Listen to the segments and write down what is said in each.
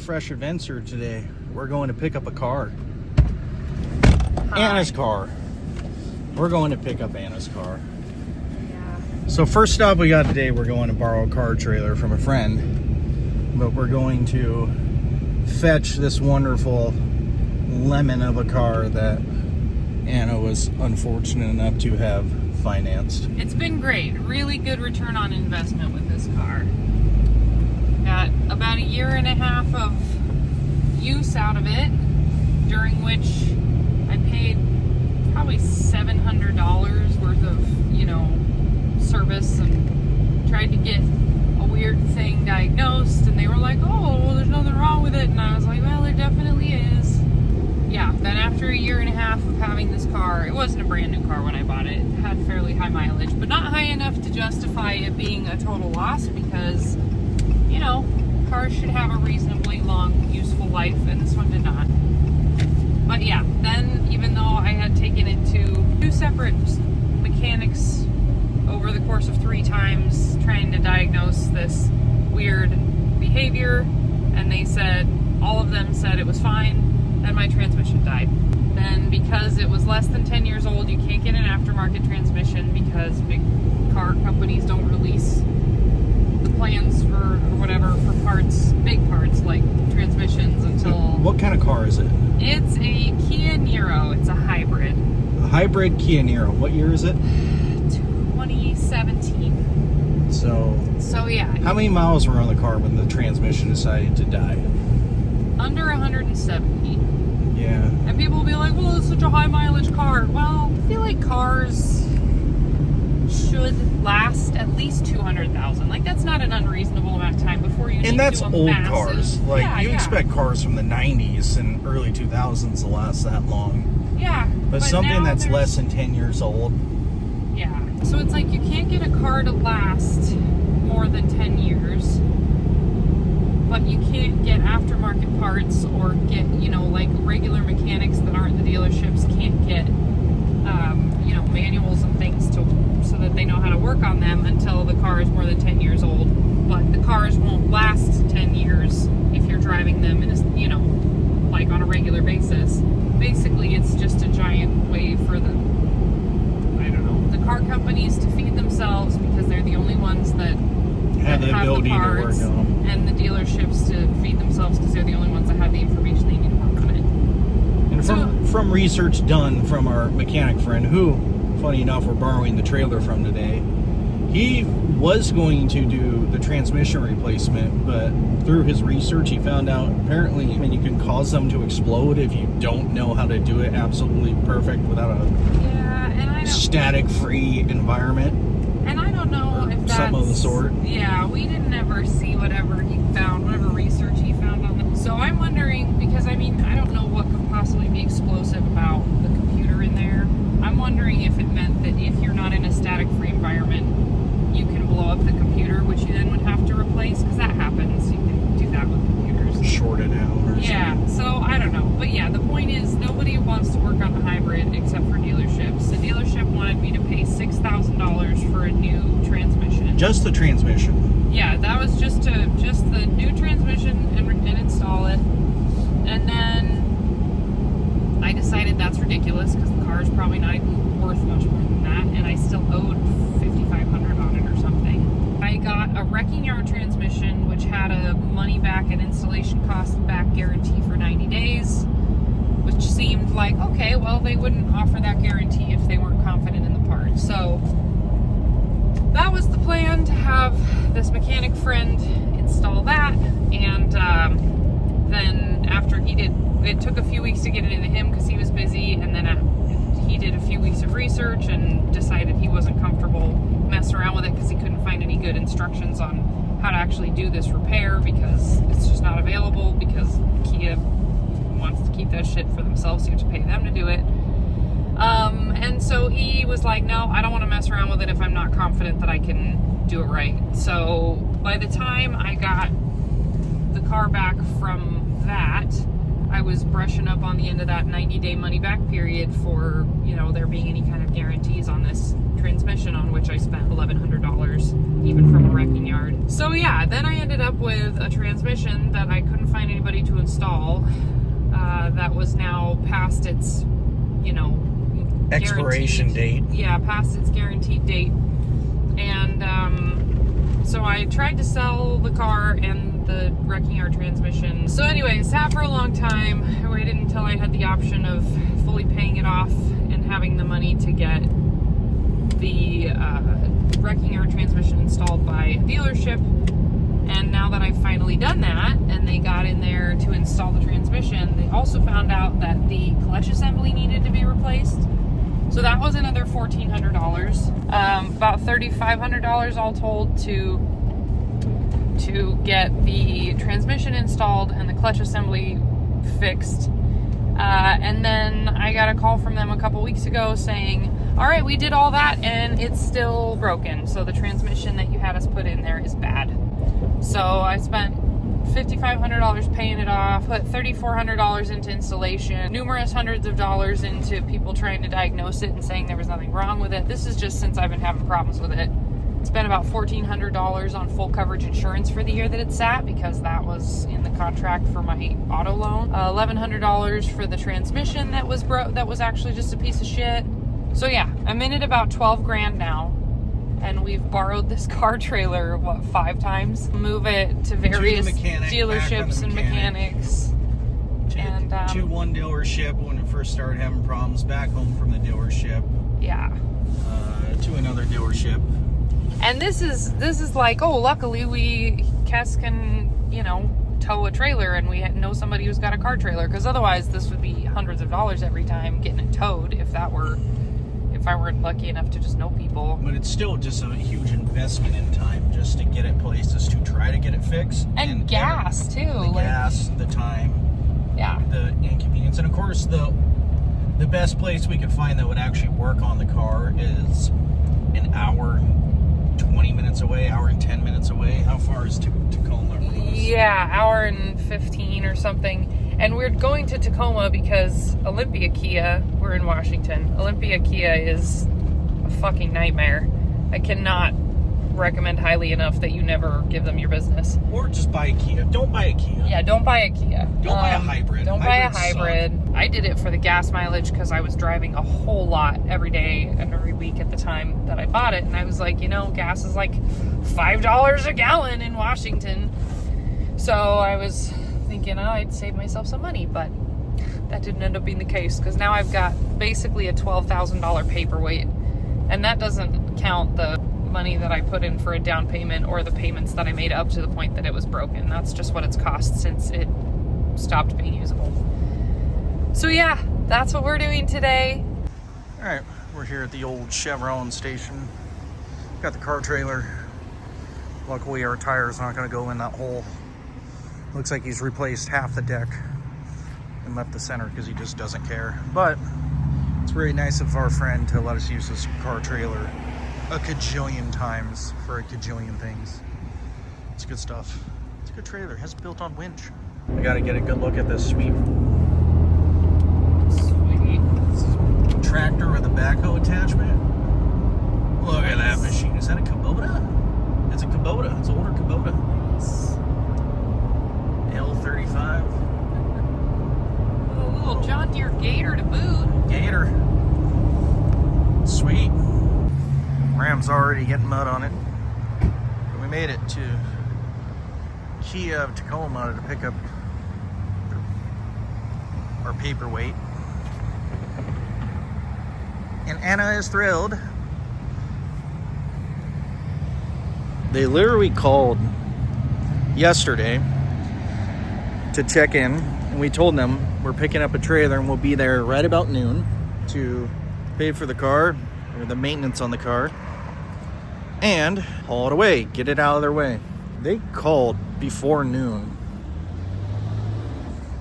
fresh adventure today. We're going to pick up a car. Hi. Anna's car. We're going to pick up Anna's car. Yeah. So first stop we got today, we're going to borrow a car trailer from a friend. But we're going to fetch this wonderful lemon of a car that Anna was unfortunate enough to have financed. It's been great. Really good return on investment with this car. Got about a year and a half of use out of it, during which I paid probably $700 worth of, service, and tried to get a weird thing diagnosed, and they were like, oh, well, there's nothing wrong with it, and I was like, well, there definitely is. Yeah, then after a year and a half of having this car, it wasn't a brand new car when I bought it. It had fairly high mileage, but not high enough to justify it being a total loss, because, cars should have a reasonably long, useful life, and this one did not. But yeah, then, even though I had taken it to 2 separate mechanics over the course of 3 times, trying to diagnose this weird behavior, and they said, all of them said it was fine, then my transmission died. Then, because it was less than 10 years old, you can't get an aftermarket transmission because big car companies don't release the plans for parts, big parts like transmissions, until... What kind of car is it? It's a Kia Niro. It's a hybrid. A hybrid Kia Niro. What year is it? 2017. So yeah. How many miles were on the car when the transmission decided to die? Under 170. Yeah. And people will be like, well, it's such a high mileage car. Well, I feel like cars should last at least 200,000. Like, that's not an unreasonable amount of time before you And that's do a old massive... cars. Like, yeah, you expect cars from the 90s and early 2000s to last that long. Yeah. But something now that's there's... less than 10 years old. Yeah. So it's like you can't get a car to last more than 10 years, but you can't get aftermarket parts or get, like regular mechanics that aren't the dealerships can't get, manuals and things so that they know how to work on them until the car is more than 10 years old. But the cars won't last 10 years if you're driving them in like on a regular basis. Basically, it's just a giant way for the car companies to feed themselves, because they're the only ones that Have the ability the parts, to work on them. and the dealerships to feed themselves because they're the only ones that have the information they need to work on it. And from research done from our mechanic friend, who, funny enough, we're borrowing the trailer from today, he was going to do the transmission replacement, but through his research, he found out apparently you can cause them to explode if you don't know how to do it absolutely perfect without a static-free environment. And I don't know if that's... Some of the sort. Yeah, we didn't ever see whatever he found, whatever research he found on them. So I'm wondering, because I don't know what could possibly be explosive about the computer in there. I'm wondering if it meant that if you're not in a static-free environment, you can blow up the computer, which you then would have to replace, because that happens. You can do that with computers. Short it out or something. So I don't know. But yeah, the point is, nobody wants to work on a hybrid except for dealerships. The dealership wanted me to pay $6,000 for a new transmission. Just the transmission? Yeah, that was just the new transmission and install it. And then I decided that's ridiculous, because the car is probably not even worth much more than that, and I still owed $5,500 on it or something. I got a wrecking yard transmission, which had a money back and installation cost back guarantee for 90 days, which seemed like, okay, well, they wouldn't offer that guarantee if they weren't confident in the part. So that was the plan, to have this mechanic friend install that, and then after he did, it took a few weeks to get it into him because he was busy, and then he did a few weeks of research and decided he wasn't comfortable messing around with it because he couldn't find any good instructions on how to actually do this repair, because it's just not available, because Kia wants to keep that shit for themselves, so you have to pay them to do it. And so he was like, no, I don't want to mess around with it if I'm not confident that I can do it right. So by the time I got the car back from that, I was brushing up on the end of that 90-day money-back period for, you know, there being any kind of guarantees on this transmission, on which I spent $1,100, even from a wrecking yard. So yeah, then I ended up with a transmission that I couldn't find anybody to install, that was now past its, you know, Expiration date. Yeah, past its guaranteed date. And so I tried to sell the car and the wrecking yard transmission. So anyway, it sat for a long time. I waited until I had the option of fully paying it off and having the money to get the wrecking yard transmission installed by a dealership. And now that I've finally done that, and they got in there to install the transmission, they also found out that the clutch assembly needed to be replaced. So that was another $1,400, about $3,500 all told to get the transmission installed and the clutch assembly fixed. And then I got a call from them a couple weeks ago saying, all right, we did all that and it's still broken. So the transmission that you had us put in there is bad. So I spent $5,500 paying it off, put $3,400 into installation, numerous hundreds of dollars into people trying to diagnose it and saying there was nothing wrong with it. This is just since I've been having problems with it. Spent about $1,400 on full coverage insurance for the year that it sat, because that was in the contract for my auto loan. $1,100 for the transmission that was that was actually just a piece of shit. So yeah, I'm in it about 12 grand now. And we've borrowed this car trailer, 5 times? Move it to various dealerships and mechanics. To one dealership when it first started having problems, back home from the dealership. Yeah. To another dealership. And this is like, oh, luckily Cass can, you know, tow a trailer, and we know somebody who's got a car trailer, because otherwise this would be hundreds of dollars every time getting it towed if I weren't lucky enough to just know people. But it's still just a huge investment in time just to get it places to try to get it fixed. And gas, too. The gas, the time. Yeah. The inconvenience. And of course, the best place we could find that would actually work on the car is an hour and 20 minutes away, hour and 10 minutes away. How far is Tacoma from us? Yeah, hour and 15 or something. And we're going to Tacoma because Olympia Kia, we're in Washington. Olympia Kia is a fucking nightmare. I cannot recommend highly enough that you never give them your business. Or just buy a Kia. Don't buy a Kia. Yeah, don't buy a Kia. Don't buy a hybrid. Don't buy a hybrid. Suck. I did it for the gas mileage because I was driving a whole lot every day and every week at the time that I bought it. And I was like, you know, gas is like $5 a gallon in Washington. So I was thinking, oh, I'd save myself some money, but that didn't end up being the case, because now I've got basically a $12,000 paperweight, and that doesn't count the money that I put in for a down payment or the payments that I made up to the point that it was broken. That's just what it's cost since it stopped being usable. So yeah, that's what we're doing today. All right, we're here at the old Chevron station. Got the car trailer. Luckily our tire's not going to go in that hole. Looks like he's replaced half the deck and left the center because he just doesn't care. But it's very nice of our friend to let us use this car trailer a cajillion times for a cajillion things. It's good stuff. It's a good trailer. It has a built-on winch. We got to get a good look at this sweet tractor with a backhoe attachment. Look at that machine. Is that a Kubota? It's a Kubota. It's an older Kubota. L35. A little John Deere Gator to boot. Gator. Sweet. Ram's already getting mud on it. But we made it to Kia of Tacoma to pick up our paperweight. And Anna is thrilled. They literally called yesterday to check in, and we told them we're picking up a trailer and we'll be there right about noon to pay for the car, or the maintenance on the car, and haul it away, get it out of their way. They called before noon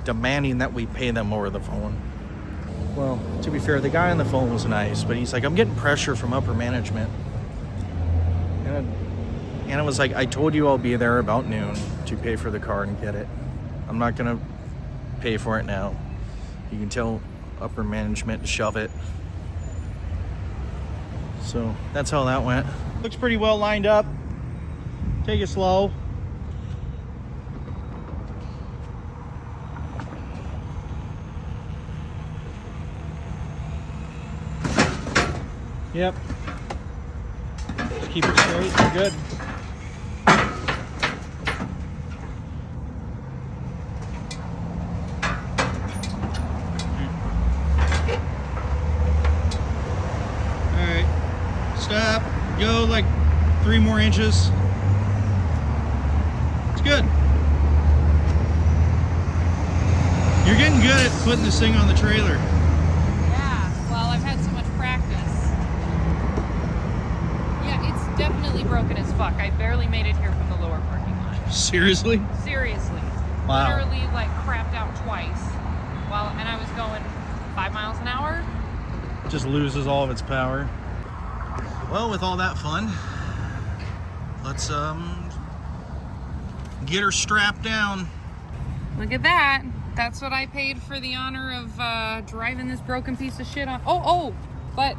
demanding that we pay them over the phone. Well, to be fair, the guy on the phone was nice, but he's like, I'm getting pressure from upper management. And it was like, I told you I'll be there about noon to pay for the car and get it. I'm not going to pay for it now. You can tell upper management to shove it. So that's how that went. Looks pretty well lined up. Take it slow. Yep. Just keep it straight. You're good. Alright. Stop. Go like 3 more inches. It's good. You're getting good at putting this thing on the trailer. Yeah, well, I've had so much practice. Yeah, it's definitely broken as fuck. I barely made it here from the lower parking lot. Seriously? Seriously. Wow. Literally, like, crapped out twice. And I was going 5 miles an hour. Just loses all of its power. Well, with all that fun, let's get her strapped down. Look at that. That's what I paid for the honor of driving this broken piece of shit on. But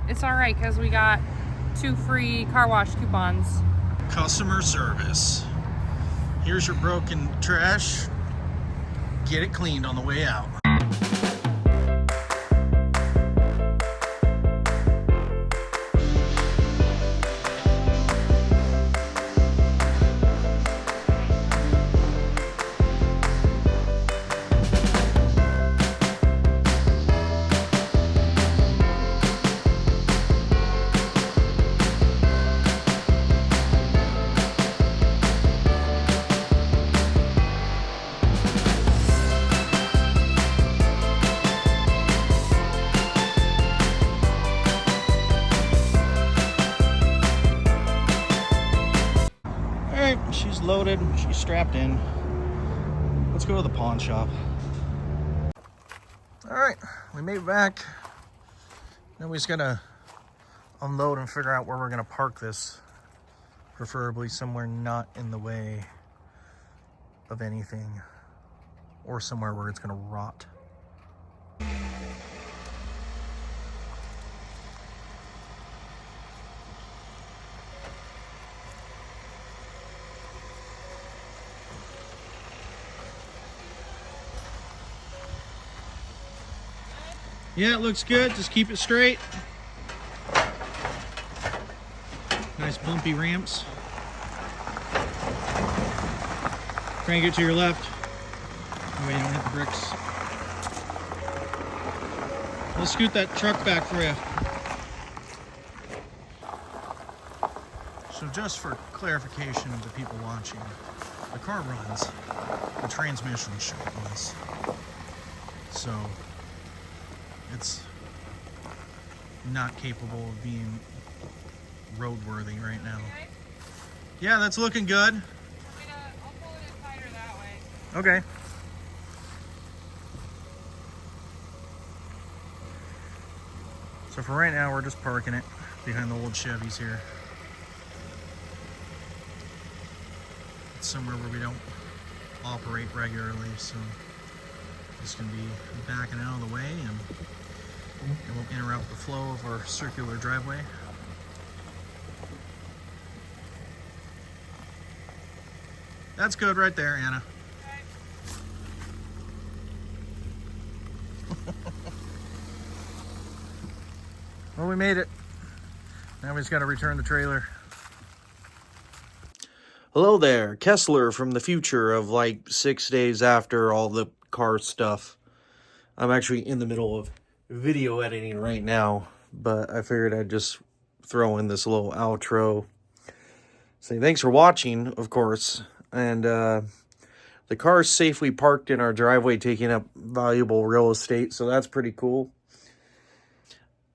it's all right because we got 2 free car wash coupons. Customer service. Here's your broken trash. Get it cleaned on the way out. She's loaded, she's strapped in. Let's go to the pawn shop. All right, we made it back. Now we just gotta unload and figure out where we're gonna park this. Preferably somewhere not in the way of anything or somewhere where it's gonna rot. Yeah, it looks good. Just keep it straight. Nice bumpy ramps. Crank it to your left. That way you don't hit the bricks. We'll scoot that truck back for you. So just for clarification of the people watching, the car runs, the transmission runs. So it's not capable of being roadworthy right now. Okay. Yeah, that's looking good. I'll pull it in tighter that way. Okay. So for right now, we're just parking it behind the old Chevys here. It's somewhere where we don't operate regularly, so just gonna be backing out of the way and it won't interrupt the flow of our circular driveway. That's good right there, Anna. Well, we made it. Now we just got to return the trailer. Hello there, Kessler from the future of like 6 days after all the car stuff. I'm actually in the middle of video editing right now, but I figured I'd just throw in this little outro. Say thanks for watching, of course. And the car's safely parked in our driveway, taking up valuable real estate, so that's pretty cool.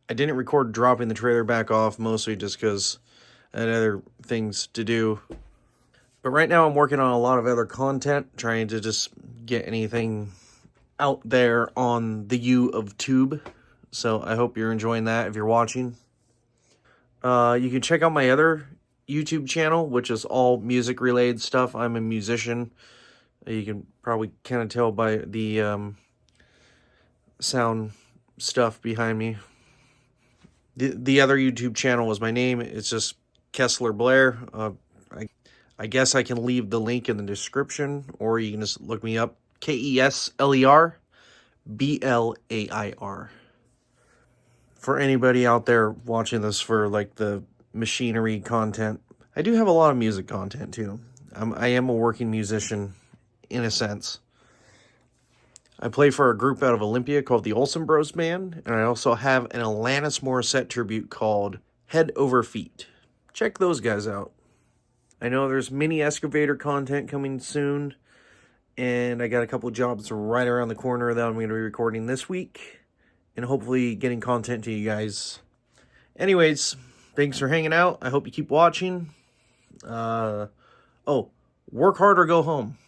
I didn't record dropping the trailer back off, mostly just because I had other things to do. But right now I'm working on a lot of other content, trying to just get anything out there on the U of Tube. So I hope you're enjoying that if you're watching. You can check out my other YouTube channel, which is all music related stuff. I'm a musician. You can probably kind of tell by the sound stuff behind me. The other YouTube channel is my name. It's just Kessler Blair. I guess I can leave the link in the description, or you can just look me up. KESLER BLAIR. For anybody out there watching this for like the machinery content, I do have a lot of music content too. I am a working musician in a sense. I play for a group out of Olympia called the Olsen Bros Band, and I also have an Alanis Morissette tribute called Head Over Feet. Check those guys out. I know there's mini excavator content coming soon, and I got a couple jobs right around the corner that I'm going to be recording this week, and hopefully getting content to you guys. Anyways, thanks for hanging out. I hope you keep watching. Work hard or go home.